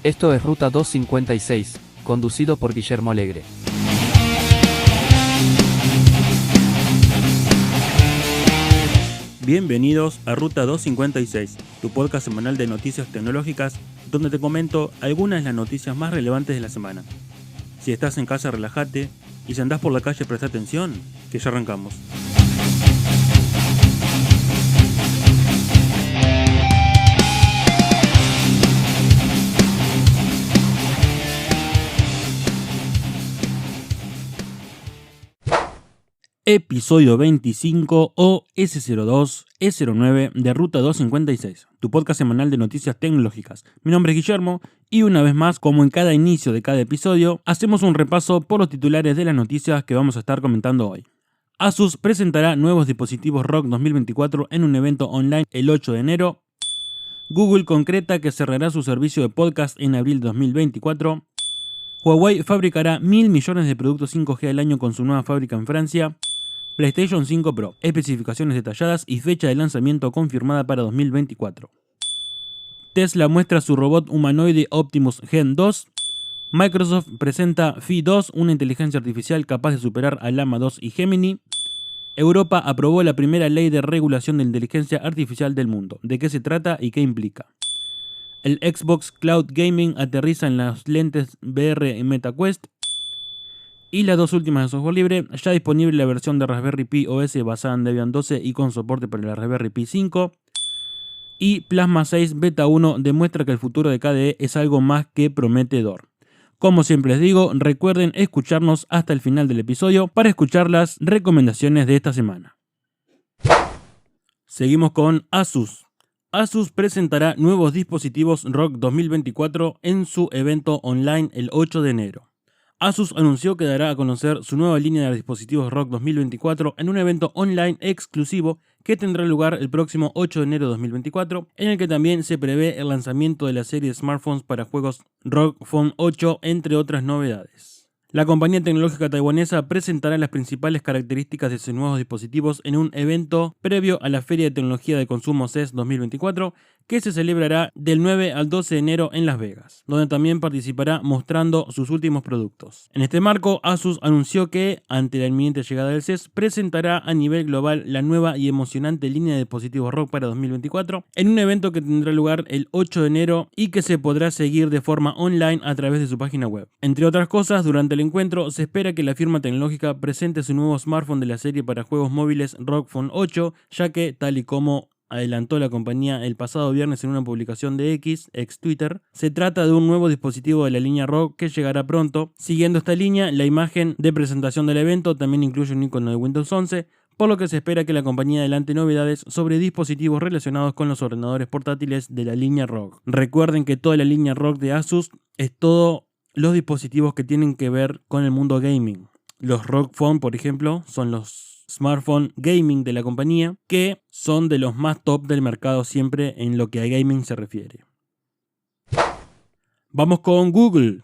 Esto es Ruta 256, conducido por Guillermo Alegre. Bienvenidos a Ruta 256, tu podcast semanal de noticias tecnológicas, donde te comento algunas de las noticias más relevantes de la semana. Si estás en casa, relájate, y si andás por la calle, presta atención, que ya arrancamos. Episodio 25 o S02, S09 de Ruta 256, tu podcast semanal de noticias tecnológicas. Mi nombre es Guillermo y una vez más, como en cada inicio de cada episodio, hacemos un repaso por los titulares de las noticias que vamos a estar comentando hoy. Asus presentará nuevos dispositivos ROG 2024 en un evento online el 8 de enero. Google concreta que cerrará su servicio de podcast en abril de 2024. Huawei fabricará 1.000 millones de productos 5G al año con su nueva fábrica en Francia. PlayStation 5 Pro, especificaciones detalladas y fecha de lanzamiento confirmada para 2024. Tesla muestra su robot humanoide Optimus Gen 2. Microsoft presenta Phi 2, una inteligencia artificial capaz de superar a Llama 2 y Gemini. Europa aprobó la primera ley de regulación de inteligencia artificial del mundo. ¿De qué se trata y qué implica? El Xbox Cloud Gaming aterriza en las lentes VR en MetaQuest. Y las dos últimas de software libre, ya disponible la versión de Raspberry Pi OS basada en Debian 12 y con soporte para la Raspberry Pi 5. Y Plasma 6 Beta 1 demuestra que el futuro de KDE es algo más que prometedor. Como siempre les digo, recuerden escucharnos hasta el final del episodio para escuchar las recomendaciones de esta semana. Seguimos con Asus. Asus presentará nuevos dispositivos ROG 2024 en su evento online el 8 de enero. Asus anunció que dará a conocer su nueva línea de dispositivos ROG 2024 en un evento online exclusivo que tendrá lugar el próximo 8 de enero de 2024, en el que también se prevé el lanzamiento de la serie de smartphones para juegos ROG Phone 8, entre otras novedades. La compañía tecnológica taiwanesa presentará las principales características de sus nuevos dispositivos en un evento previo a la Feria de Tecnología de Consumo CES 2024, que se celebrará del 9 al 12 de enero en Las Vegas, donde también participará mostrando sus últimos productos. En este marco, Asus anunció que, ante la inminente llegada del CES, presentará a nivel global la nueva y emocionante línea de dispositivos ROG para 2024, en un evento que tendrá lugar el 8 de enero y que se podrá seguir de forma online a través de su página web. Entre otras cosas, durante el encuentro se espera que la firma tecnológica presente su nuevo smartphone de la serie para juegos móviles ROG Phone 8, ya que, tal y como adelantó la compañía el pasado viernes en una publicación de ex Twitter, se trata de un nuevo dispositivo de la línea ROG que llegará pronto. Siguiendo esta línea, la imagen de presentación del evento también incluye un icono de Windows 11, por lo que se espera que la compañía adelante novedades sobre dispositivos relacionados con los ordenadores portátiles de la línea ROG. Recuerden que toda la línea ROG de Asus es todo los dispositivos que tienen que ver con el mundo gaming. Los ROG Phone, por ejemplo, son los smartphone gaming de la compañía, que son de los más top del mercado siempre en lo que a gaming se refiere. Vamos con Google.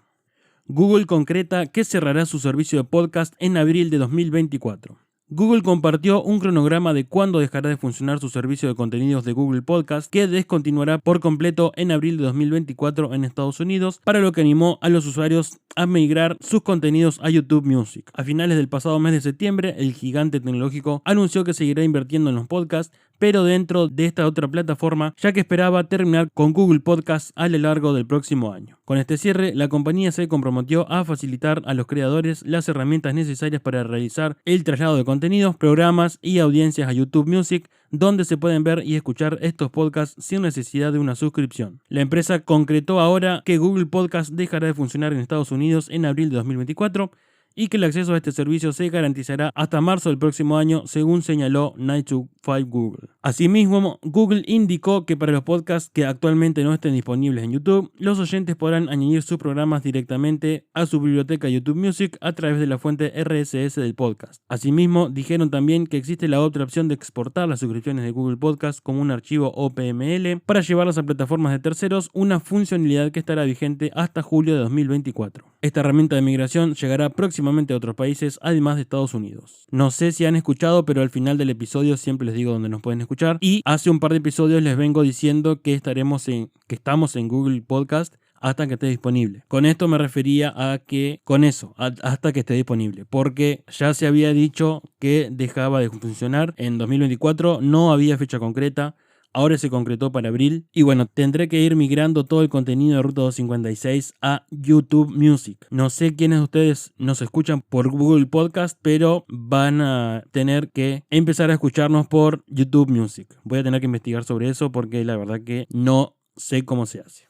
Google concreta que cerrará su servicio de podcast en abril de 2024. Google compartió un cronograma de cuándo dejará de funcionar su servicio de contenidos de Google Podcast, que descontinuará por completo en abril de 2024 en Estados Unidos, para lo que animó a los usuarios a migrar sus contenidos a YouTube Music. A finales del pasado mes de septiembre, el gigante tecnológico anunció que seguirá invirtiendo en los podcasts, pero dentro de esta otra plataforma, ya que esperaba terminar con Google Podcasts a lo largo del próximo año. Con este cierre, la compañía se comprometió a facilitar a los creadores las herramientas necesarias para realizar el traslado de contenidos, programas y audiencias a YouTube Music, donde se pueden ver y escuchar estos podcasts sin necesidad de una suscripción. La empresa concretó ahora que Google Podcasts dejará de funcionar en Estados Unidos en abril de 2024, y que el acceso a este servicio se garantizará hasta marzo del próximo año, según señaló 9to5 Google. Asimismo, Google indicó que para los podcasts que actualmente no estén disponibles en YouTube, los oyentes podrán añadir sus programas directamente a su biblioteca YouTube Music a través de la fuente RSS del podcast. Asimismo, dijeron también que existe la otra opción de exportar las suscripciones de Google Podcast como un archivo OPML para llevarlas a plataformas de terceros, una funcionalidad que estará vigente hasta julio de 2024. Esta herramienta de migración llegará próximamente a otros países, además de Estados Unidos. No sé si han escuchado, pero al final del episodio siempre les digo dónde nos pueden escuchar. Y hace un par de episodios les vengo diciendo que estamos en Google Podcast. hasta que esté disponible. Con esto me refería a que, hasta que esté disponible, porque ya se había dicho que dejaba de funcionar en 2024, no había fecha concreta. Ahora se concretó para abril y bueno, tendré que ir migrando todo el contenido de Ruta 256 a YouTube Music. No sé quiénes de ustedes nos escuchan por Google Podcast, pero van a tener que empezar a escucharnos por YouTube Music. Voy a tener que investigar sobre eso porque la verdad que no sé cómo se hace.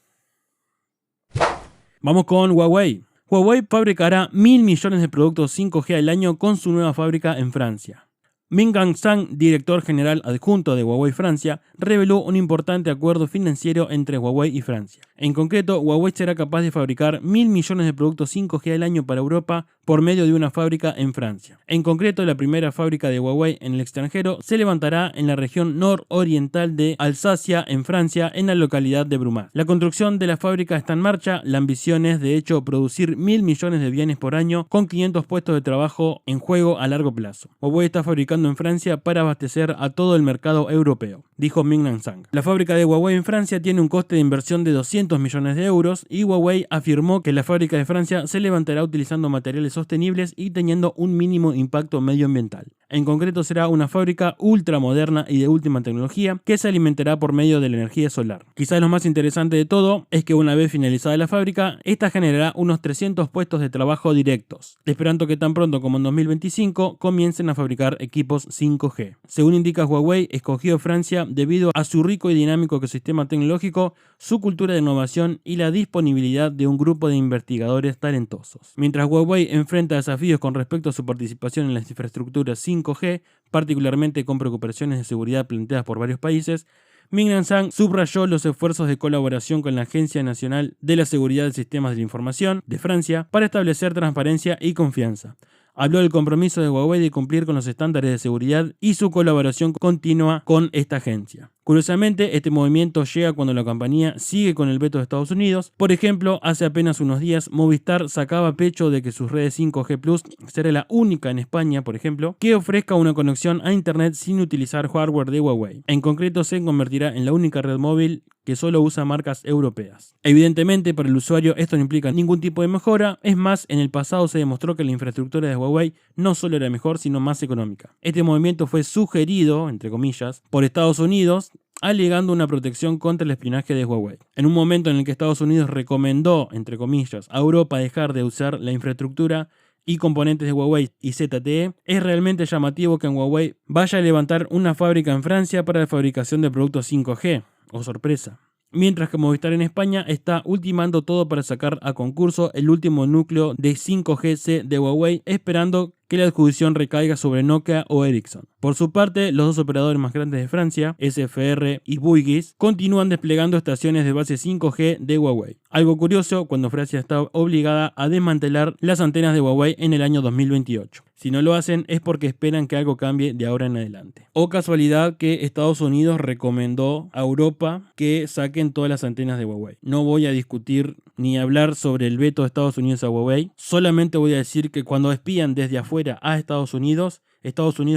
Vamos con Huawei. Huawei fabricará 1.000 millones de productos 5G al año con su nueva fábrica en Francia. Minggang Zhang, director general adjunto de Huawei Francia, reveló un importante acuerdo financiero entre Huawei y Francia. En concreto, Huawei será capaz de fabricar 1.000 millones de productos 5G al año para Europa por medio de una fábrica en Francia. En concreto, la primera fábrica de Huawei en el extranjero se levantará en la región nororiental de Alsacia, en Francia, en la localidad de Brumas. La construcción de la fábrica está en marcha. La ambición es, de hecho, producir 1.000 millones de bienes por año con 500 puestos de trabajo en juego a largo plazo. Huawei está fabricando en Francia para abastecer a todo el mercado europeo, dijo Minggang Zhang. La fábrica de Huawei en Francia tiene un coste de inversión de 200 millones de euros y Huawei afirmó que la fábrica de Francia se levantará utilizando materiales sostenibles y teniendo un mínimo impacto medioambiental. En concreto, será una fábrica ultramoderna y de última tecnología que se alimentará por medio de la energía solar. Quizás lo más interesante de todo es que una vez finalizada la fábrica, esta generará unos 300 puestos de trabajo directos, esperando que tan pronto como en 2025 comiencen a fabricar equipos 5G. Según indica Huawei, escogió Francia debido a su rico y dinámico ecosistema tecnológico, su cultura de innovación y la disponibilidad de un grupo de investigadores talentosos. Mientras Huawei enfrenta desafíos con respecto a su participación en las infraestructuras 5G, particularmente con preocupaciones de seguridad planteadas por varios países, Minggang Zhang subrayó los esfuerzos de colaboración con la Agencia Nacional de la Seguridad de Sistemas de la Información de Francia para establecer transparencia y confianza. Habló del compromiso de Huawei de cumplir con los estándares de seguridad y su colaboración continua con esta agencia. Curiosamente, este movimiento llega cuando la compañía sigue con el veto de Estados Unidos. Por ejemplo, hace apenas unos días, Movistar sacaba pecho de que sus redes 5G Plus será la única en España, por ejemplo, que ofrezca una conexión a Internet sin utilizar hardware de Huawei. En concreto, se convertirá en la única red móvil que solo usa marcas europeas. Evidentemente, para el usuario esto no implica ningún tipo de mejora. Es más, en el pasado se demostró que la infraestructura de Huawei no solo era mejor, sino más económica. Este movimiento fue sugerido, entre comillas, por Estados Unidos, alegando una protección contra el espionaje de Huawei. En un momento en el que Estados Unidos recomendó, entre comillas, a Europa dejar de usar la infraestructura y componentes de Huawei y ZTE, es realmente llamativo que en Huawei vaya a levantar una fábrica en Francia para la fabricación de productos 5G. ¡Oh, sorpresa! Mientras que Movistar en España está ultimando todo para sacar a concurso el último núcleo de 5G de Huawei, esperando que la adjudicación recaiga sobre Nokia o Ericsson. Por su parte, los dos operadores más grandes de Francia, SFR y Bouygues, continúan desplegando estaciones de base 5G de Huawei. Algo curioso, cuando Francia está obligada a desmantelar las antenas de Huawei en el año 2028. Si no lo hacen es porque esperan que algo cambie de ahora en adelante. O casualidad que Estados Unidos recomendó a Europa que saquen todas las antenas de Huawei. No voy a discutir ni hablar sobre el veto de Estados Unidos a Huawei. Solamente voy a decir que cuando espían desde afuera a Estados Unidos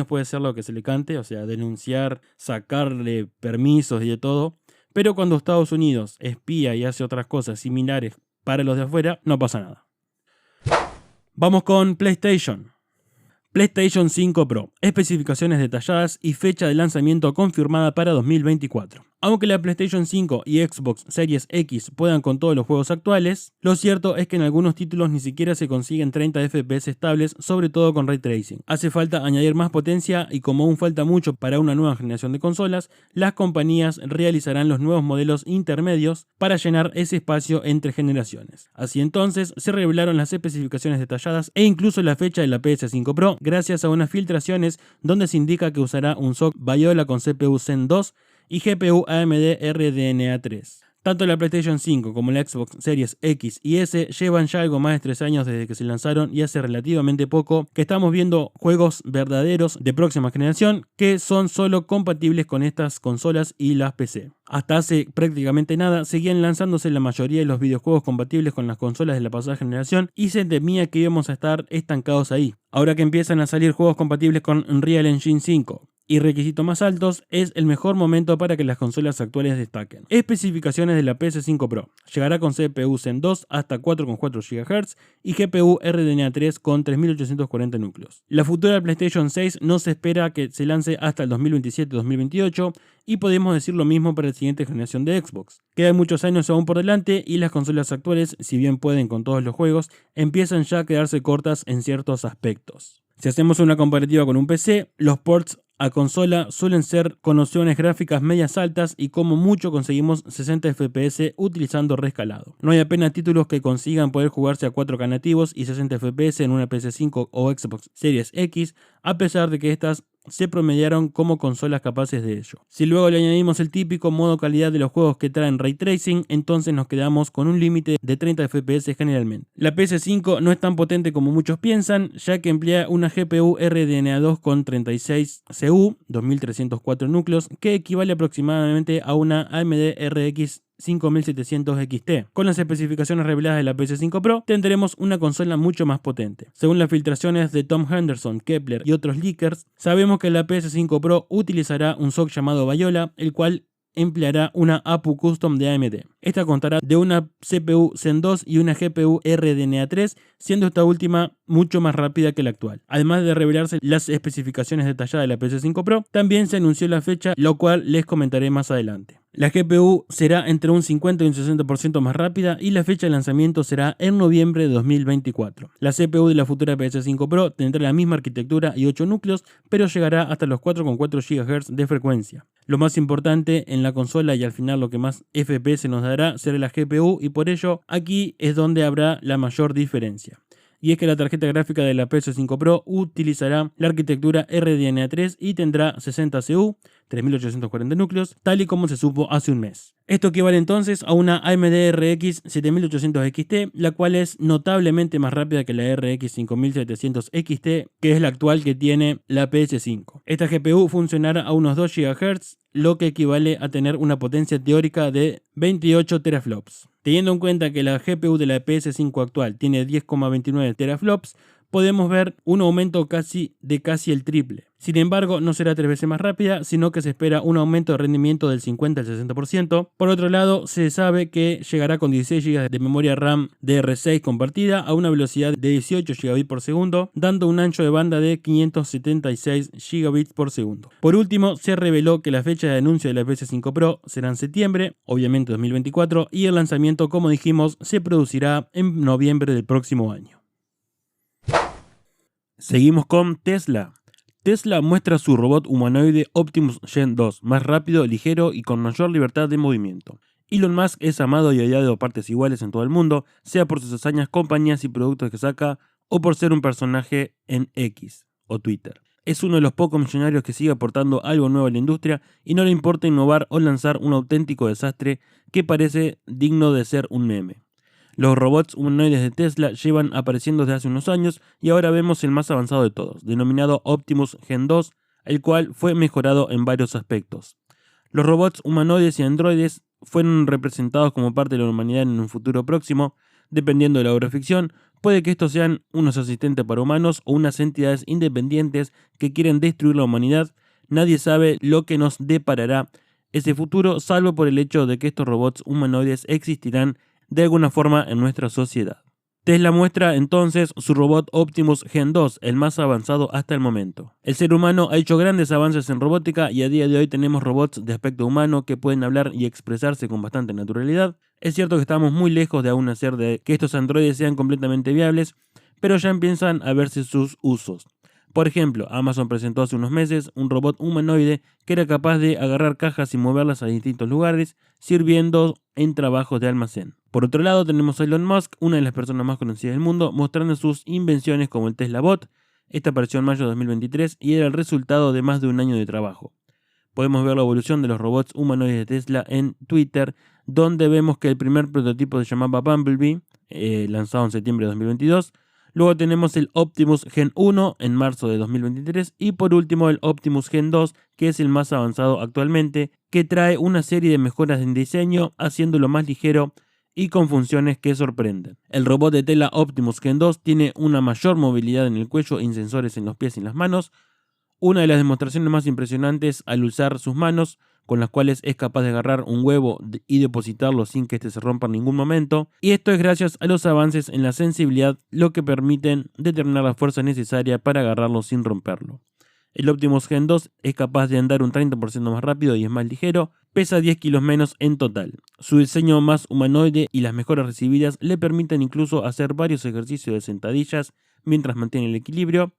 puede hacer lo que se le cante, o sea, denunciar, sacarle permisos y de todo. Pero cuando Estados Unidos espía y hace otras cosas similares para los de afuera, no pasa nada. Vamos con PlayStation. PlayStation 5 Pro, especificaciones detalladas y fecha de lanzamiento confirmada para 2024. Aunque la PlayStation 5 y Xbox Series X puedan con todos los juegos actuales, lo cierto es que en algunos títulos ni siquiera se consiguen 30 FPS estables, sobre todo con Ray Tracing. Hace falta añadir más potencia y como aún falta mucho para una nueva generación de consolas, las compañías realizarán los nuevos modelos intermedios para llenar ese espacio entre generaciones. Así entonces, se revelaron las especificaciones detalladas e incluso la fecha de la PS5 Pro, gracias a unas filtraciones donde se indica que usará un SoC Biola con CPU Zen 2 y GPU AMD RDNA 3. Tanto la PlayStation 5 como la Xbox Series X y S llevan ya algo más de 3 años desde que se lanzaron y hace relativamente poco que estamos viendo juegos verdaderos de próxima generación que son solo compatibles con estas consolas y las PC. Hasta hace prácticamente nada seguían lanzándose la mayoría de los videojuegos compatibles con las consolas de la pasada generación y se temía que íbamos a estar estancados ahí. Ahora que empiezan a salir juegos compatibles con Unreal Engine 5, y requisitos más altos, es el mejor momento para que las consolas actuales destaquen. Especificaciones de la PS5 Pro. Llegará con CPU Zen 2 hasta 4,4 GHz y GPU RDNA 3 con 3840 núcleos. La futura PlayStation 6 no se espera que se lance hasta el 2027-2028 y podemos decir lo mismo para la siguiente generación de Xbox. Quedan muchos años aún por delante y las consolas actuales, si bien pueden con todos los juegos, empiezan ya a quedarse cortas en ciertos aspectos. Si hacemos una comparativa con un PC, los ports a consola suelen ser con opciones gráficas medias altas y como mucho conseguimos 60 FPS utilizando rescalado. No hay apenas títulos que consigan poder jugarse a 4K nativos y 60 FPS en una PS5 o Xbox Series X, a pesar de que estas se promediaron como consolas capaces de ello. Si luego le añadimos el típico modo calidad de los juegos que traen Ray Tracing, entonces nos quedamos con un límite de 30 FPS generalmente. La PS5 no es tan potente como muchos piensan, ya que emplea una GPU RDNA 2 con 36 CU, 2304 núcleos, que equivale aproximadamente a una AMD RX 5700 XT. Con las especificaciones reveladas de la PS5 Pro, tendremos una consola mucho más potente. Según las filtraciones de Tom Henderson, Kepler y otros leakers, sabemos que la PS5 Pro utilizará un SoC llamado Viola, el cual empleará una APU custom de AMD. Esta contará de una CPU Zen 2 y una GPU RDNA 3, siendo esta última mucho más rápida que la actual. Además de revelarse las especificaciones detalladas de la PS5 Pro, también se anunció la fecha, lo cual les comentaré más adelante. La GPU será entre un 50 y un 60% más rápida y la fecha de lanzamiento será en noviembre de 2024. La CPU de la futura PS5 Pro tendrá la misma arquitectura y 8 núcleos, pero llegará hasta los 4,4 GHz de frecuencia. Lo más importante en la consola y al final lo que más FPS nos dará será la GPU y por ello aquí es donde habrá la mayor diferencia. Y es que la tarjeta gráfica de la PS5 Pro utilizará la arquitectura RDNA 3 y tendrá 60 CU, 3840 núcleos, tal y como se supo hace un mes. Esto equivale entonces a una AMD RX 7800 XT, la cual es notablemente más rápida que la RX 5700 XT, que es la actual que tiene la PS5. Esta GPU funcionará a unos 2 GHz, lo que equivale a tener una potencia teórica de 28 teraflops. Teniendo en cuenta que la GPU de la PS5 actual tiene 10,29 teraflops, podemos ver un aumento de casi el triple. Sin embargo, no será 3 veces más rápida, sino que se espera un aumento de rendimiento del 50 al 60%. Por otro lado, se sabe que llegará con 16 GB de memoria RAM DR6 compartida a una velocidad de 18 GB por segundo, dando un ancho de banda de 576 GB por segundo. Por último, se reveló que la fecha de anuncio de la PS5 Pro será en septiembre, obviamente 2024, y el lanzamiento, como dijimos, se producirá en noviembre del próximo año. Seguimos con Tesla. Tesla muestra su robot humanoide Optimus Gen 2, más rápido, ligero y con mayor libertad de movimiento. Elon Musk es amado y odiado a partes iguales en todo el mundo, sea por sus hazañas, compañías y productos que saca, o por ser un personaje en X o Twitter. Es uno de los pocos millonarios que sigue aportando algo nuevo a la industria y no le importa innovar o lanzar un auténtico desastre que parece digno de ser un meme. Los robots humanoides de Tesla llevan apareciendo desde hace unos años y ahora vemos el más avanzado de todos, denominado Optimus Gen 2, el cual fue mejorado en varios aspectos. Los robots humanoides y androides fueron representados como parte de la humanidad en un futuro próximo. Dependiendo de la obra-ficción, puede que estos sean unos asistentes para humanos o unas entidades independientes que quieren destruir la humanidad. Nadie sabe lo que nos deparará ese futuro, salvo por el hecho de que estos robots humanoides existirán de alguna forma en nuestra sociedad. Tesla muestra entonces su robot Optimus Gen 2, el más avanzado hasta el momento. El ser humano ha hecho grandes avances en robótica y a día de hoy tenemos robots de aspecto humano que pueden hablar y expresarse con bastante naturalidad. Es cierto que estamos muy lejos de aún hacer de que estos androides sean completamente viables, pero ya empiezan a verse sus usos. Por ejemplo, Amazon presentó hace unos meses un robot humanoide que era capaz de agarrar cajas y moverlas a distintos lugares, sirviendo en trabajos de almacén. Por otro lado, tenemos a Elon Musk, una de las personas más conocidas del mundo, mostrando sus invenciones como el Tesla Bot. Esta apareció en mayo de 2023 y era el resultado de más de un año de trabajo. Podemos ver la evolución de los robots humanoides de Tesla en Twitter, donde vemos que el primer prototipo se llamaba Bumblebee, lanzado en septiembre de 2022. Luego tenemos el Optimus Gen 1 en marzo de 2023 y por último el Optimus Gen 2, que es el más avanzado actualmente, que trae una serie de mejoras en diseño, haciéndolo más ligero y con funciones que sorprenden. El robot de tela Optimus Gen 2 tiene una mayor movilidad en el cuello y sensores en los pies y en las manos, Una de las demostraciones más impresionantes al usar sus manos, con las cuales es capaz de agarrar un huevo y depositarlo sin que éste se rompa en ningún momento, y esto es gracias a los avances en la sensibilidad, lo que permiten determinar la fuerza necesaria para agarrarlo sin romperlo. El Optimus Gen 2 es capaz de andar un 30% más rápido y es más ligero, pesa 10 kilos menos en total. Su diseño más humanoide y las mejoras recibidas le permiten incluso hacer varios ejercicios de sentadillas mientras mantiene el equilibrio,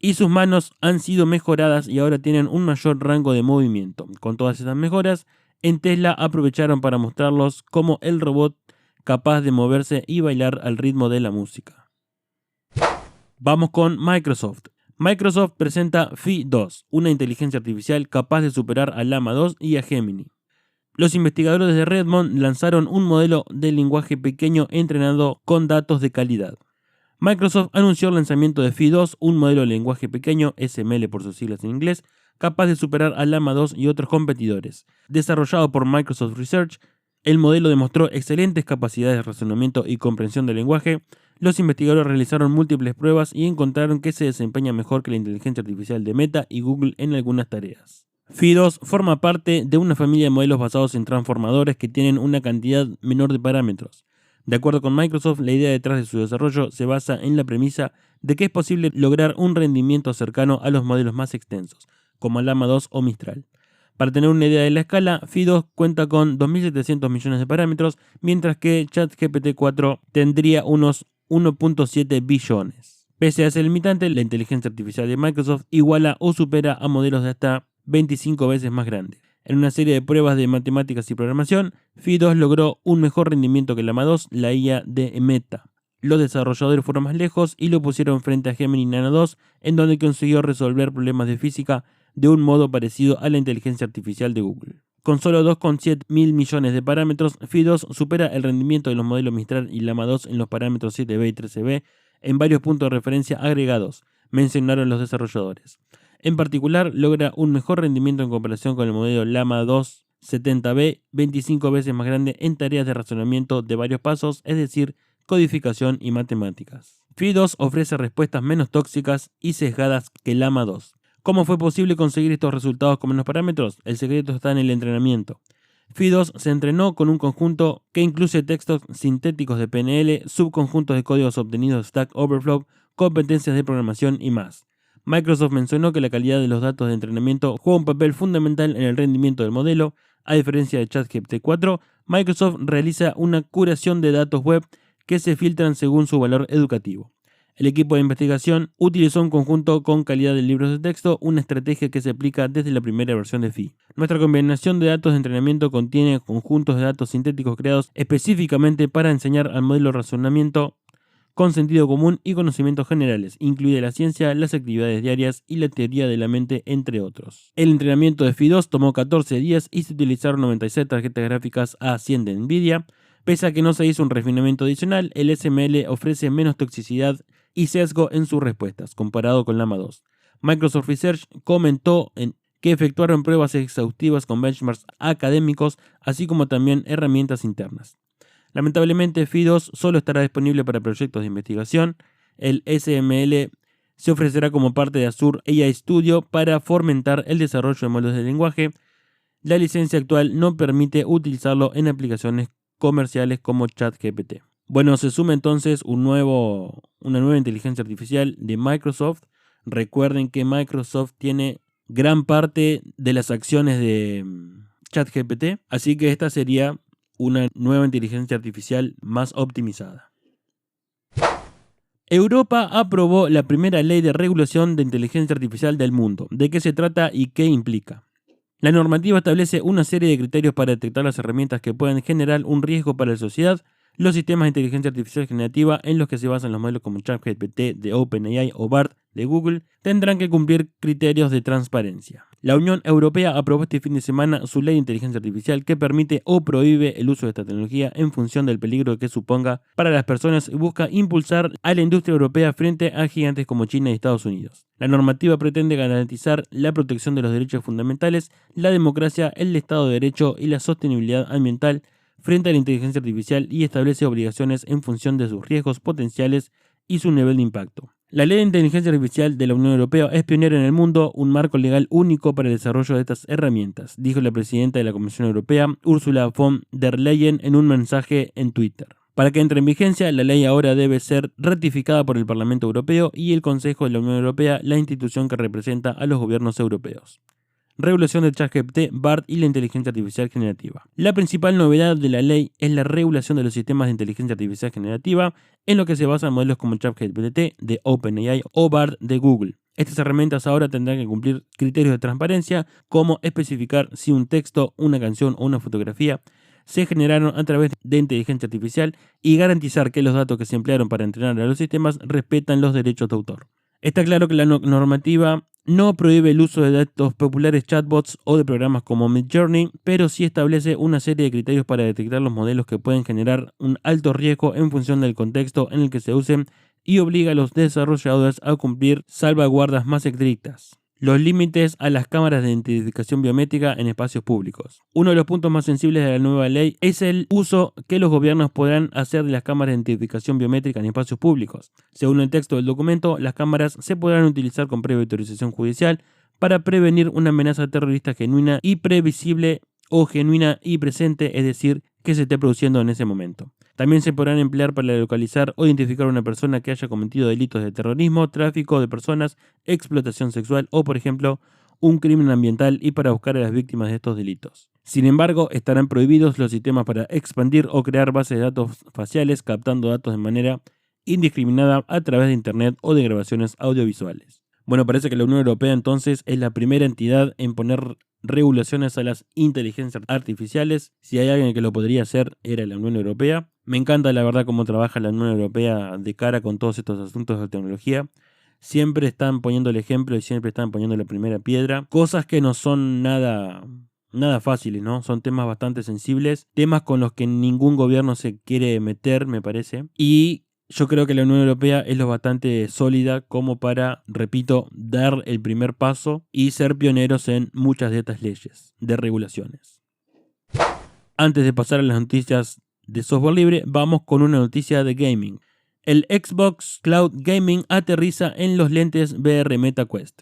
y sus manos han sido mejoradas y ahora tienen un mayor rango de movimiento. Con todas estas mejoras, en Tesla aprovecharon para mostrarlos como el robot capaz de moverse y bailar al ritmo de la música. Vamos con Microsoft. Microsoft presenta Phi 2, una inteligencia artificial capaz de superar a Llama 2 y a Gemini. Los investigadores de Redmond lanzaron un modelo de lenguaje pequeño entrenado con datos de calidad. Microsoft anunció el lanzamiento de Phi 2, un modelo de lenguaje pequeño, SML por sus siglas en inglés, capaz de superar a Llama 2 y otros competidores. Desarrollado por Microsoft Research, el modelo demostró excelentes capacidades de razonamiento y comprensión del lenguaje. Los investigadores realizaron múltiples pruebas y encontraron que se desempeña mejor que la inteligencia artificial de Meta y Google en algunas tareas. Phi 2 forma parte de una familia de modelos basados en transformadores que tienen una cantidad menor de parámetros. De acuerdo con Microsoft, la idea detrás de su desarrollo se basa en la premisa de que es posible lograr un rendimiento cercano a los modelos más extensos, como Llama 2 o Mistral. Para tener una idea de la escala, Phi 2 cuenta con 2.700 millones de parámetros, mientras que ChatGPT 4 tendría unos 1.7 billones. Pese a ese limitante, la inteligencia artificial de Microsoft iguala o supera a modelos de hasta 25 veces más grandes. En una serie de pruebas de matemáticas y programación, Phi 2 logró un mejor rendimiento que Llama 2, la IA de Meta. Los desarrolladores fueron más lejos y lo pusieron frente a Gemini Nano 2, en donde consiguió resolver problemas de física de un modo parecido a la inteligencia artificial de Google. Con solo 2,7 mil millones de parámetros, Phi 2 supera el rendimiento de los modelos Mistral y Llama 2 en los parámetros 7B y 13B en varios puntos de referencia agregados, mencionaron los desarrolladores. En particular, logra un mejor rendimiento en comparación con el modelo Llama 2 70B, 25 veces más grande en tareas de razonamiento de varios pasos, es decir, codificación y matemáticas. Phi 2 ofrece respuestas menos tóxicas y sesgadas que Llama 2. ¿Cómo fue posible conseguir estos resultados con menos parámetros? El secreto está en el entrenamiento. Phi 2 se entrenó con un conjunto que incluye textos sintéticos de PNL, subconjuntos de códigos obtenidos de Stack Overflow, competencias de programación y más. Microsoft mencionó que la calidad de los datos de entrenamiento juega un papel fundamental en el rendimiento del modelo. A diferencia de ChatGPT 4, Microsoft realiza una curación de datos web que se filtran según su valor educativo. El equipo de investigación utilizó un conjunto con calidad de libros de texto, una estrategia que se aplica desde la primera versión de Phi. Nuestra combinación de datos de entrenamiento contiene conjuntos de datos sintéticos creados específicamente para enseñar al modelo de razonamiento con sentido común y conocimientos generales, incluida la ciencia, las actividades diarias y la teoría de la mente, entre otros. El entrenamiento de Phi 2 tomó 14 días y se utilizaron 96 tarjetas gráficas A100 de Nvidia. Pese a que no se hizo un refinamiento adicional, el SML ofrece menos toxicidad y sesgo en sus respuestas, comparado con Llama 2. Microsoft Research comentó que efectuaron pruebas exhaustivas con benchmarks académicos, así como también herramientas internas. Lamentablemente, Phi 2 solo estará disponible para proyectos de investigación. El SML se ofrecerá como parte de Azure AI Studio para fomentar el desarrollo de modelos de lenguaje. La licencia actual no permite utilizarlo en aplicaciones comerciales como ChatGPT. Bueno, se suma entonces una nueva inteligencia artificial de Microsoft. Recuerden que Microsoft tiene gran parte de las acciones de ChatGPT, así que esta sería una nueva inteligencia artificial más optimizada. Europa aprobó la primera ley de regulación de inteligencia artificial del mundo. ¿De qué se trata y qué implica? La normativa establece una serie de criterios para detectar las herramientas que pueden generar un riesgo para la sociedad. Los sistemas de inteligencia artificial generativa en los que se basan los modelos como ChatGPT de OpenAI o BART de Google tendrán que cumplir criterios de transparencia. La Unión Europea aprobó este fin de semana su ley de inteligencia artificial que permite o prohíbe el uso de esta tecnología en función del peligro que suponga para las personas y busca impulsar a la industria europea frente a gigantes como China y Estados Unidos. La normativa pretende garantizar la protección de los derechos fundamentales, la democracia, el Estado de Derecho y la sostenibilidad ambiental frente a la inteligencia artificial y establece obligaciones en función de sus riesgos potenciales y su nivel de impacto. La Ley de Inteligencia Artificial de la Unión Europea es pionera en el mundo, un marco legal único para el desarrollo de estas herramientas, dijo la presidenta de la Comisión Europea, Ursula von der Leyen, en un mensaje en Twitter. Para que entre en vigencia, la ley ahora debe ser ratificada por el Parlamento Europeo y el Consejo de la Unión Europea, la institución que representa a los gobiernos europeos. Regulación de ChatGPT, BART y la inteligencia artificial generativa. La principal novedad de la ley es la regulación de los sistemas de inteligencia artificial generativa, en lo que se basan modelos como ChatGPT de OpenAI o BART de Google. Estas herramientas ahora tendrán que cumplir criterios de transparencia, como especificar si un texto, una canción o una fotografía se generaron a través de inteligencia artificial y garantizar que los datos que se emplearon para entrenar a los sistemas respetan los derechos de autor. Está claro que la normativa no prohíbe el uso de datos populares chatbots o de programas como Midjourney, pero sí establece una serie de criterios para detectar los modelos que pueden generar un alto riesgo en función del contexto en el que se usen y obliga a los desarrolladores a cumplir salvaguardas más estrictas. Los límites a las cámaras de identificación biométrica en espacios públicos. Uno de los puntos más sensibles de la nueva ley es el uso que los gobiernos podrán hacer de las cámaras de identificación biométrica en espacios públicos. Según el texto del documento, las cámaras se podrán utilizar con previa autorización judicial para prevenir una amenaza terrorista genuina y previsible o genuina y presente, es decir, que se esté produciendo en ese momento. También se podrán emplear para localizar o identificar a una persona que haya cometido delitos de terrorismo, tráfico de personas, explotación sexual o, por ejemplo, un crimen ambiental y para buscar a las víctimas de estos delitos. Sin embargo, estarán prohibidos los sistemas para expandir o crear bases de datos faciales captando datos de manera indiscriminada a través de Internet o de grabaciones audiovisuales. Bueno, parece que la Unión Europea entonces es la primera entidad en poner regulaciones a las inteligencias artificiales. Si hay alguien que lo podría hacer, era la Unión Europea. Me encanta la verdad cómo trabaja la Unión Europea de cara con todos estos asuntos de tecnología. Siempre están poniendo el ejemplo y siempre están poniendo la primera piedra. Cosas que no son nada fáciles, ¿no? Son temas bastante sensibles. Temas con los que ningún gobierno se quiere meter, me parece. Y yo creo que la Unión Europea es lo bastante sólida como para, repito, dar el primer paso y ser pioneros en muchas de estas leyes de regulaciones. Antes de pasar a las noticias de software libre, vamos con una noticia de gaming. El Xbox Cloud Gaming aterriza en los lentes VR MetaQuest.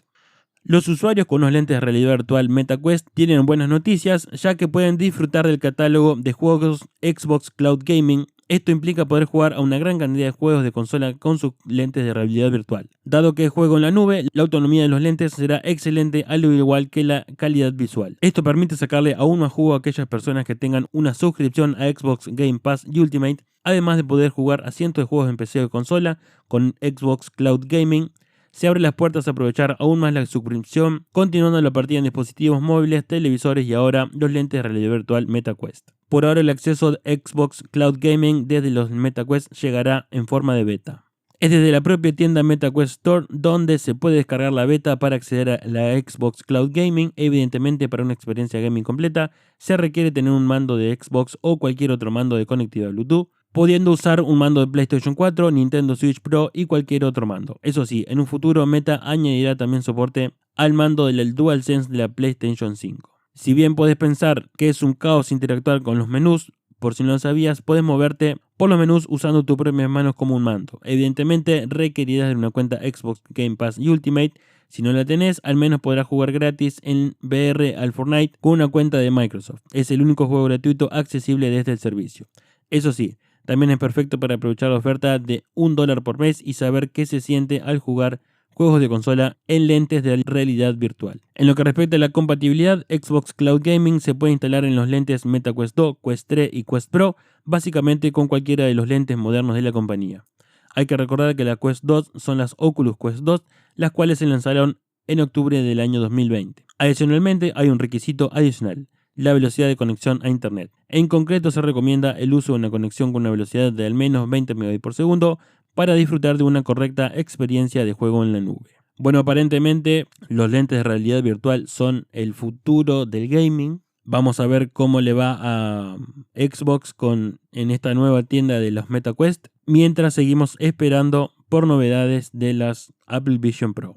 Los usuarios con unos lentes de realidad virtual MetaQuest tienen buenas noticias, ya que pueden disfrutar del catálogo de juegos Xbox Cloud Gaming. Esto implica poder jugar a una gran cantidad de juegos de consola con sus lentes de realidad virtual. Dado que es juego en la nube, la autonomía de los lentes será excelente, al igual que la calidad visual. Esto permite sacarle aún más jugo a aquellas personas que tengan una suscripción a Xbox Game Pass Ultimate, además de poder jugar a cientos de juegos en PC o consola con Xbox Cloud Gaming. Se abren las puertas a aprovechar aún más la suscripción, continuando la partida en dispositivos móviles, televisores y ahora los lentes de realidad virtual MetaQuest. Por ahora el acceso de Xbox Cloud Gaming desde los MetaQuest llegará en forma de beta. Es desde la propia tienda MetaQuest Store donde se puede descargar la beta para acceder a la Xbox Cloud Gaming. Evidentemente, para una experiencia gaming completa se requiere tener un mando de Xbox o cualquier otro mando de conectividad Bluetooth, pudiendo usar un mando de PlayStation 4, Nintendo Switch Pro y cualquier otro mando. Eso sí, en un futuro Meta añadirá también soporte al mando del DualSense de la PlayStation 5. Si bien podés pensar que es un caos interactuar con los menús, por si no lo sabías, puedes moverte por los menús usando tus propias manos como un mando. Evidentemente requerirás de una cuenta Xbox Game Pass Ultimate. Si no la tenés, al menos podrás jugar gratis en VR al Fortnite con una cuenta de Microsoft. Es el único juego gratuito accesible desde el servicio. Eso sí, también es perfecto para aprovechar la oferta de $1 por mes y saber qué se siente al jugar juegos de consola en lentes de realidad virtual. En lo que respecta a la compatibilidad, Xbox Cloud Gaming se puede instalar en los lentes MetaQuest 2, Quest 3 y Quest Pro, básicamente con cualquiera de los lentes modernos de la compañía. Hay que recordar que la Quest 2 son las Oculus Quest 2, las cuales se lanzaron en octubre del año 2020. Adicionalmente, hay un requisito adicional: la velocidad de conexión a Internet. En concreto, se recomienda el uso de una conexión con una velocidad de al menos 20 Mbps por segundo para disfrutar de una correcta experiencia de juego en la nube. Bueno, aparentemente los lentes de realidad virtual son el futuro del gaming. Vamos a ver cómo le va a Xbox en esta nueva tienda de los MetaQuest, mientras seguimos esperando por novedades de las Apple Vision Pro.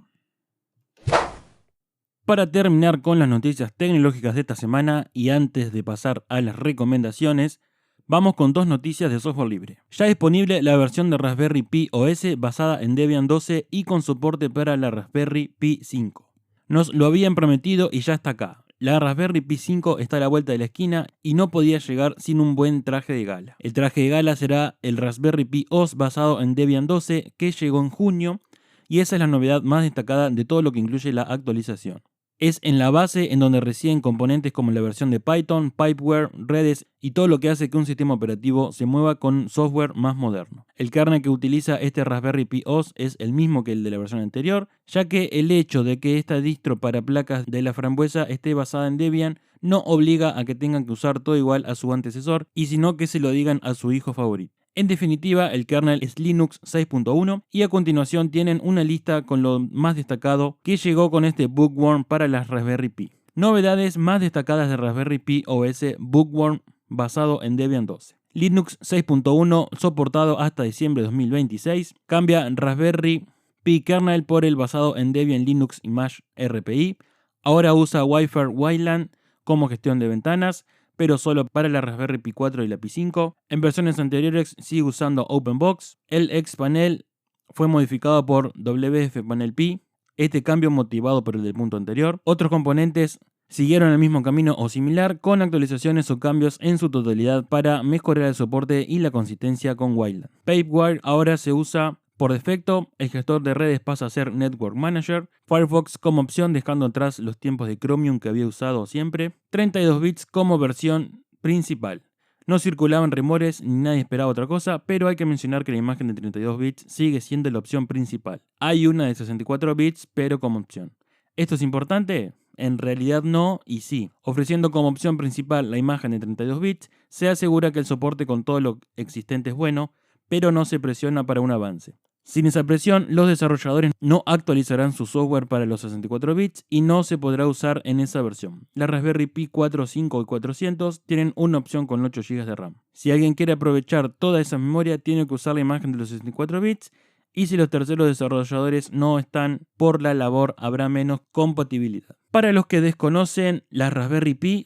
Para terminar con las noticias tecnológicas de esta semana y antes de pasar a las recomendaciones, Vamos con dos noticias de software libre. Ya disponible la versión de Raspberry Pi OS basada en Debian 12 y con soporte para la Raspberry Pi 5. Nos lo habían prometido y ya está acá. La Raspberry Pi 5 está a la vuelta de la esquina y no podía llegar sin un buen traje de gala. El traje de gala será el Raspberry Pi OS basado en Debian 12 que llegó en junio y esa es la novedad más destacada de todo lo que incluye la actualización. Es en la base en donde residen componentes como la versión de Python, Pipeware, Redis y todo lo que hace que un sistema operativo se mueva con software más moderno. El kernel que utiliza este Raspberry Pi OS es el mismo que el de la versión anterior, ya que el hecho de que esta distro para placas de la frambuesa esté basada en Debian no obliga a que tengan que usar todo igual a su antecesor, y sino que se lo digan a su hijo favorito. En definitiva, el kernel es Linux 6.1 y a continuación tienen una lista con lo más destacado que llegó con este Bookworm para las Raspberry Pi. Novedades más destacadas de Raspberry Pi OS Bookworm basado en Debian 12. Linux 6.1 soportado hasta diciembre de 2026. Cambia Raspberry Pi kernel por el basado en Debian Linux Image RPI. Ahora usa Wi-Fi Wayland como gestión de ventanas, pero solo para la Raspberry Pi 4 y la Pi 5. En versiones anteriores sigue usando OpenBox. El Xpanel fue modificado por WF-Panel Pi. Este cambio motivado por el del punto anterior. Otros componentes siguieron el mismo camino o similar, con actualizaciones o cambios en su totalidad para mejorar el soporte y la consistencia con Wayland. Pipewire ahora se usa por defecto, el gestor de redes pasa a ser Network Manager, Firefox como opción dejando atrás los tiempos de Chromium que había usado siempre, 32 bits como versión principal. No circulaban rumores ni nadie esperaba otra cosa, pero hay que mencionar que la imagen de 32 bits sigue siendo la opción principal. Hay una de 64 bits, pero como opción. ¿Esto es importante? En realidad no y sí. Ofreciendo como opción principal la imagen de 32 bits, se asegura que el soporte con todo lo existente es bueno, pero no se presiona para un avance. Sin esa presión, los desarrolladores no actualizarán su software para los 64 bits y no se podrá usar en esa versión. La Raspberry Pi 4, 5 y 400 tienen una opción con 8 GB de RAM. Si alguien quiere aprovechar toda esa memoria, tiene que usar la imagen de los 64 bits, y si los terceros desarrolladores no están por la labor, habrá menos compatibilidad. Para los que desconocen, las Raspberry Pi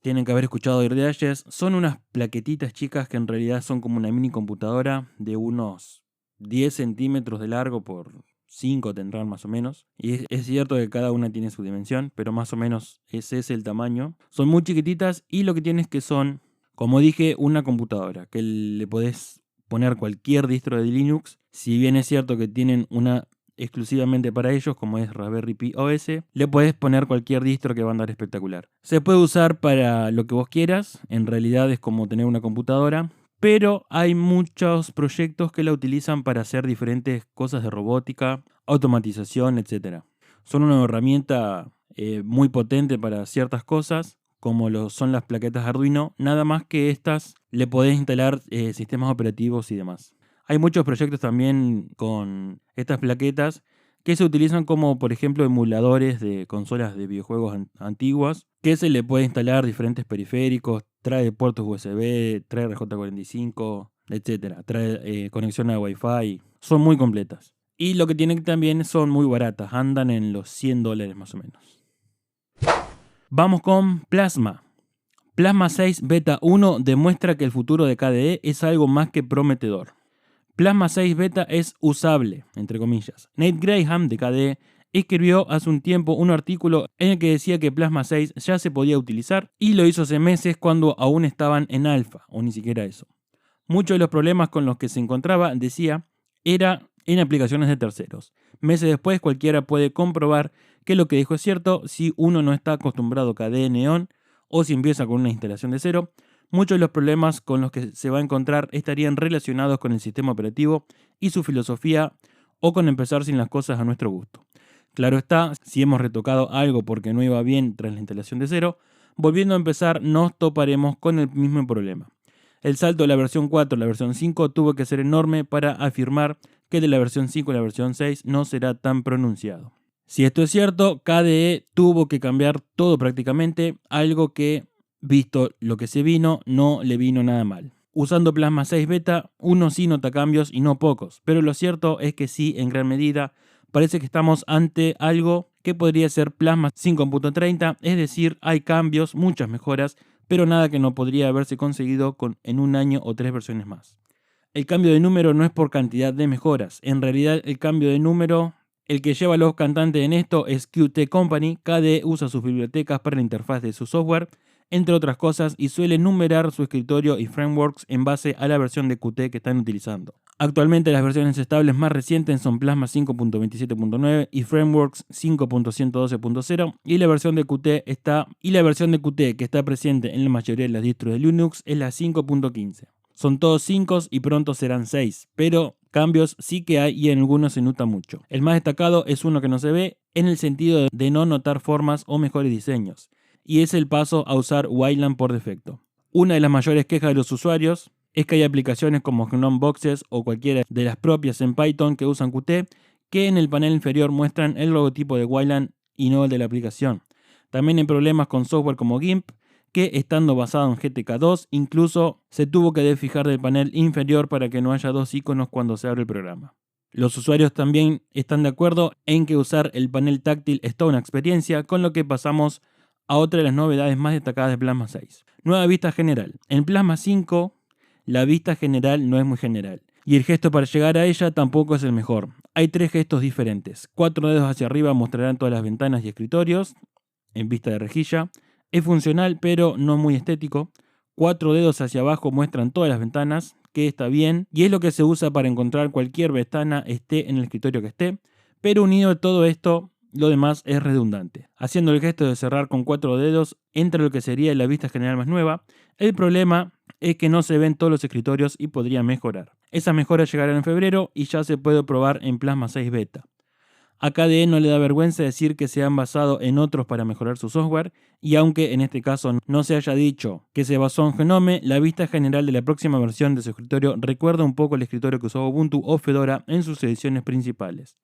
tienen que haber escuchado de ellas, son unas plaquetitas chicas que en realidad son como una mini computadora de unos 10 centímetros de largo por 5 tendrán más o menos. Y es cierto que cada una tiene su dimensión, pero más o menos ese es el tamaño. Son muy chiquititas y lo que tienen es que son, como dije, una computadora que le podés poner cualquier distro de Linux. Si bien es cierto que tienen una exclusivamente para ellos, como es Raspberry Pi OS, le puedes poner cualquier distro que va a andar espectacular. Se puede usar para lo que vos quieras, en realidad es como tener una computadora, pero hay muchos proyectos que la utilizan para hacer diferentes cosas de robótica, automatización, etc. Son una herramienta muy potente para ciertas cosas, como lo son las plaquetas Arduino, nada más que estas le podés instalar sistemas operativos y demás. Hay muchos proyectos también con estas plaquetas que se utilizan como, por ejemplo, emuladores de consolas de videojuegos antiguas, que se le puede instalar diferentes periféricos, trae puertos USB, trae RJ45, etc. Trae conexión a Wi-Fi, son muy completas. Y lo que tienen también son muy baratas, andan en los $100 más o menos. Vamos con Plasma. Plasma 6 Beta 1 demuestra que el futuro de KDE es algo más que prometedor. Plasma 6 Beta es usable, entre comillas. Nate Graham, de KDE, escribió hace un tiempo un artículo en el que decía que Plasma 6 ya se podía utilizar y lo hizo hace meses cuando aún estaban en alfa, o ni siquiera eso. Muchos de los problemas con los que se encontraba, decía, era en aplicaciones de terceros. Meses después cualquiera puede comprobar que lo que dijo es cierto si uno no está acostumbrado a KDE Neon o si empieza con una instalación de cero. Muchos de los problemas con los que se va a encontrar estarían relacionados con el sistema operativo y su filosofía o con empezar sin las cosas a nuestro gusto. Claro está, si hemos retocado algo porque no iba bien tras la instalación de cero, volviendo a empezar nos toparemos con el mismo problema. El salto de la versión 4 a la versión 5 tuvo que ser enorme para afirmar que de la versión 5 a la versión 6 no será tan pronunciado. Si esto es cierto, KDE tuvo que cambiar todo prácticamente, algo que, visto lo que se vino, no le vino nada mal. Usando Plasma 6 Beta, uno sí nota cambios y no pocos, pero lo cierto es que sí, en gran medida, parece que estamos ante algo que podría ser Plasma 5.30, es decir, hay cambios, muchas mejoras pero nada que no podría haberse conseguido en un año o 3 versiones más. El cambio de número no es por cantidad de mejoras, en realidad el cambio de número, el que lleva a los cantantes en esto es Qt Company. KDE usa sus bibliotecas para la interfaz de su software, entre otras cosas, y suele numerar su escritorio y frameworks en base a la versión de Qt que están utilizando. Actualmente las versiones estables más recientes son Plasma 5.27.9 y Frameworks 5.112.0 y la versión de Qt que está presente en la mayoría de las distros de Linux es la 5.15. Son todos 5 y pronto serán 6, pero cambios sí que hay y en algunos se nota mucho. El más destacado es uno que no se ve en el sentido de no notar formas o mejores diseños, y es el paso a usar Wayland por defecto. Una de las mayores quejas de los usuarios es que hay aplicaciones como GNOME Boxes o cualquiera de las propias en Python que usan Qt que en el panel inferior muestran el logotipo de Wayland y no el de la aplicación. También hay problemas con software como GIMP, que estando basado en GTK2 incluso se tuvo que desfijar del panel inferior para que no haya dos iconos cuando se abre el programa. Los usuarios también están de acuerdo en que usar el panel táctil es toda una experiencia, con lo que pasamos a otra de las novedades más destacadas de Plasma 6. Nueva vista general. En Plasma 5 la vista general no es muy general, y el gesto para llegar a ella tampoco es el mejor. Hay 3 gestos diferentes. 4 dedos hacia arriba mostrarán todas las ventanas y escritorios en vista de rejilla. Es funcional, pero no muy estético. 4 dedos hacia abajo muestran todas las ventanas, que está bien, y es lo que se usa para encontrar cualquier ventana esté en el escritorio que esté, pero unido a todo esto, lo demás es redundante. Haciendo el gesto de cerrar con 4 dedos, entra lo que sería la vista general más nueva. El problema es que no se ven todos los escritorios y podría mejorar. Esas mejoras llegarán en febrero y ya se puede probar en Plasma 6 Beta. A KDE no le da vergüenza decir que se han basado en otros para mejorar su software, y aunque en este caso no se haya dicho que se basó en Gnome, la vista general de la próxima versión de su escritorio recuerda un poco el escritorio que usó Ubuntu o Fedora en sus ediciones principales.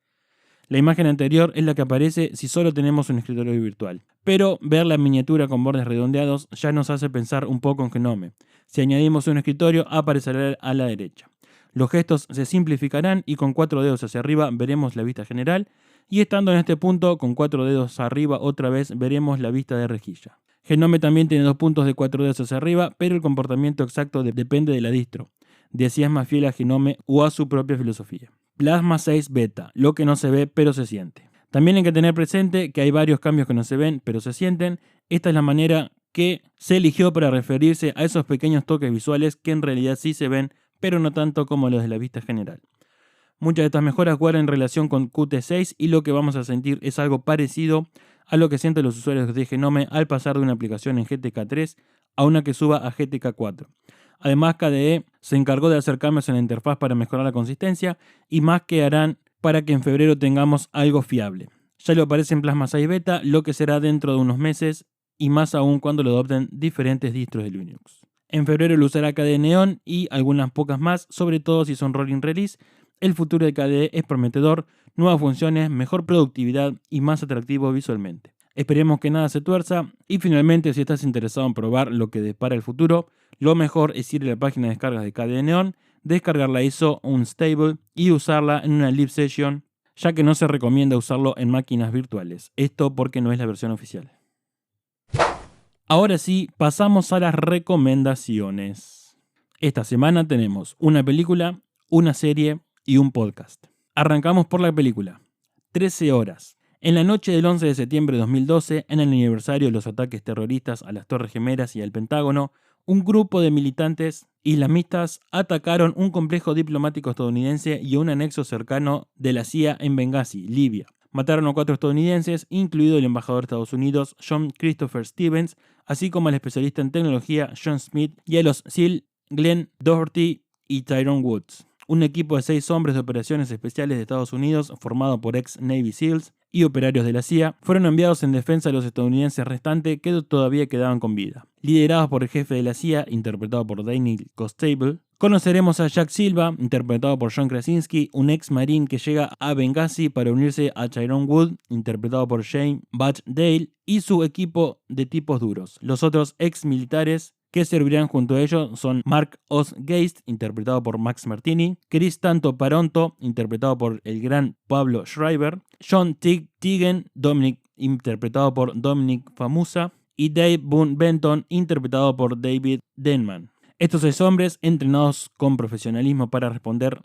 La imagen anterior es la que aparece si solo tenemos un escritorio virtual, pero ver la miniatura con bordes redondeados ya nos hace pensar un poco en Gnome. Si añadimos un escritorio, aparecerá a la derecha. Los gestos se simplificarán y con 4 dedos hacia arriba veremos la vista general, y estando en este punto, con 4 dedos arriba otra vez veremos la vista de rejilla. Gnome también tiene 2 puntos de 4 dedos hacia arriba, pero el comportamiento exacto depende de la distro, de si es más fiel a Gnome o a su propia filosofía. Plasma 6 Beta, lo que no se ve pero se siente. También hay que tener presente que hay varios cambios que no se ven pero se sienten. Esta es la manera que se eligió para referirse a esos pequeños toques visuales que en realidad sí se ven, pero no tanto como los de la vista general. Muchas de estas mejoras guardan en relación con Qt6 y lo que vamos a sentir es algo parecido a lo que sienten los usuarios de Gnome al pasar de una aplicación en GTK3 a una que suba a GTK4. Además, KDE se encargó de hacer cambios en la interfaz para mejorar la consistencia y más que harán para que en febrero tengamos algo fiable. Ya lo aparece en Plasma 6 Beta, lo que será dentro de unos meses y más aún cuando lo adopten diferentes distros de Linux. En febrero lo usará KDE Neon y algunas pocas más, sobre todo si son rolling release. El futuro de KDE es prometedor, nuevas funciones, mejor productividad y más atractivo visualmente. Esperemos que nada se tuerza y finalmente, si estás interesado en probar lo que depara el futuro, lo mejor es ir a la página de descargas de KDE Neon, descargar la ISO Unstable y usarla en una live session, ya que no se recomienda usarlo en máquinas virtuales. Esto porque no es la versión oficial. Ahora sí, pasamos a las recomendaciones. Esta semana tenemos una película, una serie y un podcast. Arrancamos por la película. 13 horas. En la noche del 11 de septiembre de 2012, en el aniversario de los ataques terroristas a las Torres Gemelas y al Pentágono, un grupo de militantes islamistas atacaron un complejo diplomático estadounidense y un anexo cercano de la CIA en Benghazi, Libia. Mataron a 4 estadounidenses, incluido el embajador de Estados Unidos, John Christopher Stevens, así como al especialista en tecnología, John Smith, y a los SEAL, Glenn Doherty y Tyrone Woods. Un equipo de 6 hombres de operaciones especiales de Estados Unidos, formado por ex Navy SEALs y operarios de la CIA, fueron enviados en defensa de los estadounidenses restantes que todavía quedaban con vida. Liderados por el jefe de la CIA, interpretado por Daniel Constable, conoceremos a Jack Silva, interpretado por John Krasinski, un ex marín que llega a Benghazi para unirse a Tyrone Wood, interpretado por Shane Batchdale, y su equipo de tipos duros. Los otros ex militares que servirán junto a ellos son Mark Osgeist, interpretado por Max Martini, Chris Tanto Paronto, interpretado por el gran Pablo Schreiber, John Tigen, interpretado por Dominic Famusa, y Dave Boone Benton, interpretado por David Denman. Estos 6 hombres, entrenados con profesionalismo para responder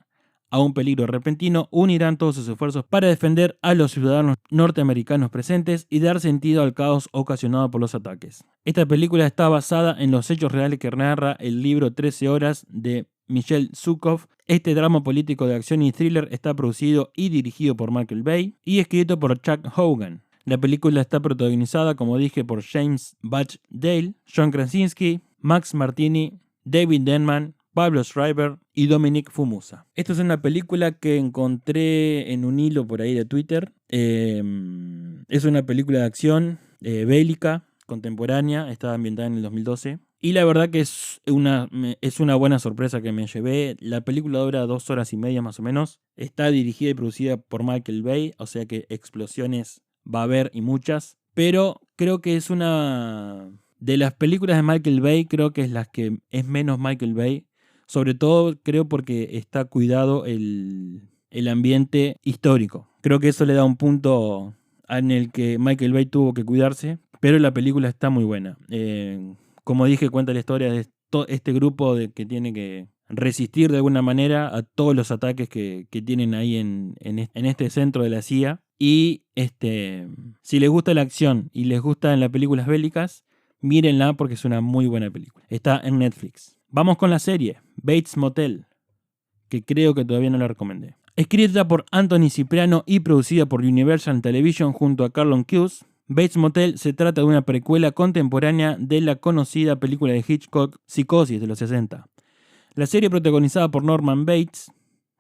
a un peligro repentino, unirán todos sus esfuerzos para defender a los ciudadanos norteamericanos presentes y dar sentido al caos ocasionado por los ataques. Esta película está basada en los hechos reales que narra el libro 13 horas de Michel Zukov. Este drama político de acción y thriller está producido y dirigido por Michael Bay y escrito por Chuck Hogan. La película está protagonizada, como dije, por James Badge Dale, John Krasinski, Max Martini, David Denman, Pablo Schreiber y Dominic Fumusa. Esta es una película que encontré en un hilo por ahí de Twitter. Es una película de acción bélica, contemporánea, está ambientada en el 2012. Y la verdad que es una buena sorpresa que me llevé. La película dura 2 horas y media más o menos. Está dirigida y producida por Michael Bay, o sea que explosiones va a haber y muchas. Pero creo que es una de las películas de Michael Bay, creo que es la que es menos Michael Bay. Sobre todo creo porque está cuidado el ambiente histórico. Creo que eso le da un punto en el que Michael Bay tuvo que cuidarse, pero la película está muy buena. Como dije, cuenta la historia de este grupo que tiene que resistir de alguna manera a todos los ataques que tienen ahí en este centro de la CIA. Y si les gusta la acción y les gustan las películas bélicas, mírenla porque es una muy buena película. Está en Netflix. Vamos con la serie, Bates Motel, que creo que todavía no la recomendé. Escrita por Anthony Cipriano y producida por Universal Television junto a Carlton Cuse, Bates Motel se trata de una precuela contemporánea de la conocida película de Hitchcock, Psicosis, de los 60. La serie, protagonizada por Norman Bates,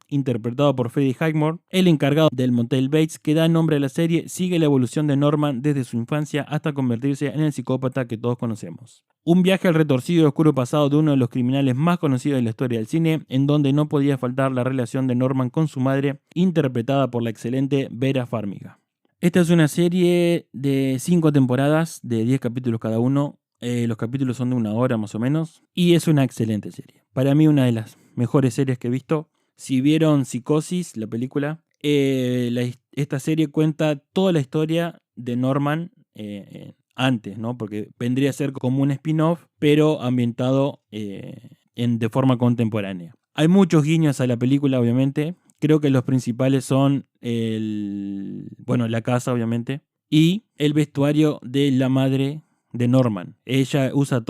interpretado por Freddie Highmore, el encargado del Motel Bates que da nombre a la serie, sigue la evolución de Norman desde su infancia hasta convertirse en el psicópata que todos conocemos. Un viaje al retorcido y oscuro pasado de uno de los criminales más conocidos de la historia del cine, en donde no podía faltar la relación de Norman con su madre, interpretada por la excelente Vera Farmiga. Esta es una serie de 5 temporadas, de 10 capítulos cada uno. Los capítulos son de 1 hora más o menos, y es una excelente serie. Para mí, una de las mejores series que he visto. Si vieron Psicosis, la película, esta serie cuenta toda la historia de Norman antes, ¿no? Porque vendría a ser como un spin-off, pero ambientado de forma contemporánea. Hay muchos guiños a la película, obviamente. Creo que los principales son la casa, obviamente, y el vestuario de la madre de Norman. Ella usa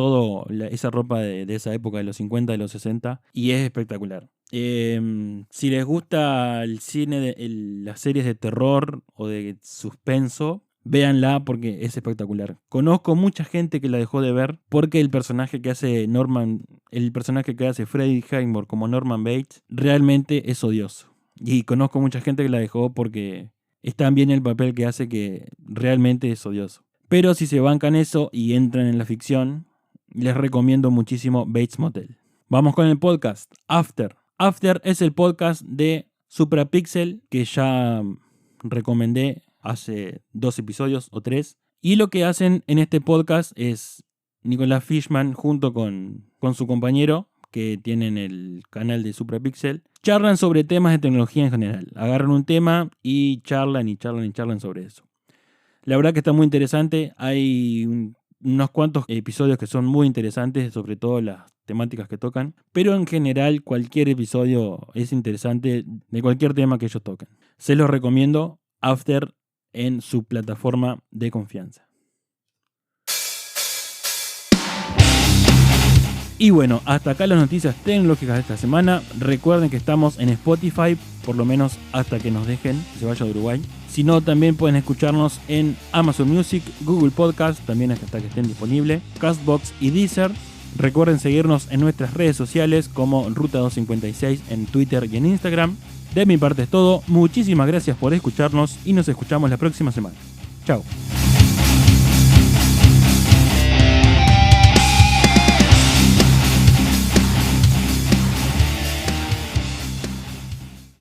esa ropa de esa época, de los 50, de los 60, y es espectacular. Si les gusta el cine, las series de terror o de suspenso, véanla porque es espectacular. Conozco mucha gente que la dejó de ver porque el personaje que hace Freddie Highmore como Norman Bates realmente es odioso. Y conozco mucha gente que la dejó porque es tan bien el papel que hace que realmente es odioso. Pero si se bancan eso y entran en la ficción, les recomiendo muchísimo Bates Motel. Vamos con el podcast After. After es el podcast de Suprapixel que ya recomendé hace 2 episodios o 3. Y lo que hacen en este podcast es Nicolás Fishman junto con su compañero, que tienen el canal de Suprapixel, charlan sobre temas de tecnología en general. Agarran un tema y charlan sobre eso. La verdad que está muy interesante. Hay unos cuantos episodios que son muy interesantes, sobre todo las temáticas que tocan. Pero en general cualquier episodio es interesante de cualquier tema que ellos tocan. Se los recomiendo, After, en su plataforma de confianza. Y bueno, hasta acá las noticias tecnológicas de esta semana. Recuerden que estamos en Spotify, por lo menos hasta que nos dejen que se vaya de Uruguay. Si no, también pueden escucharnos en Amazon Music, Google Podcast, también hasta que estén disponibles, Castbox y Deezer. Recuerden seguirnos en nuestras redes sociales como Ruta 256 en Twitter y en Instagram. De mi parte es todo. Muchísimas gracias por escucharnos y nos escuchamos la próxima semana. Chao.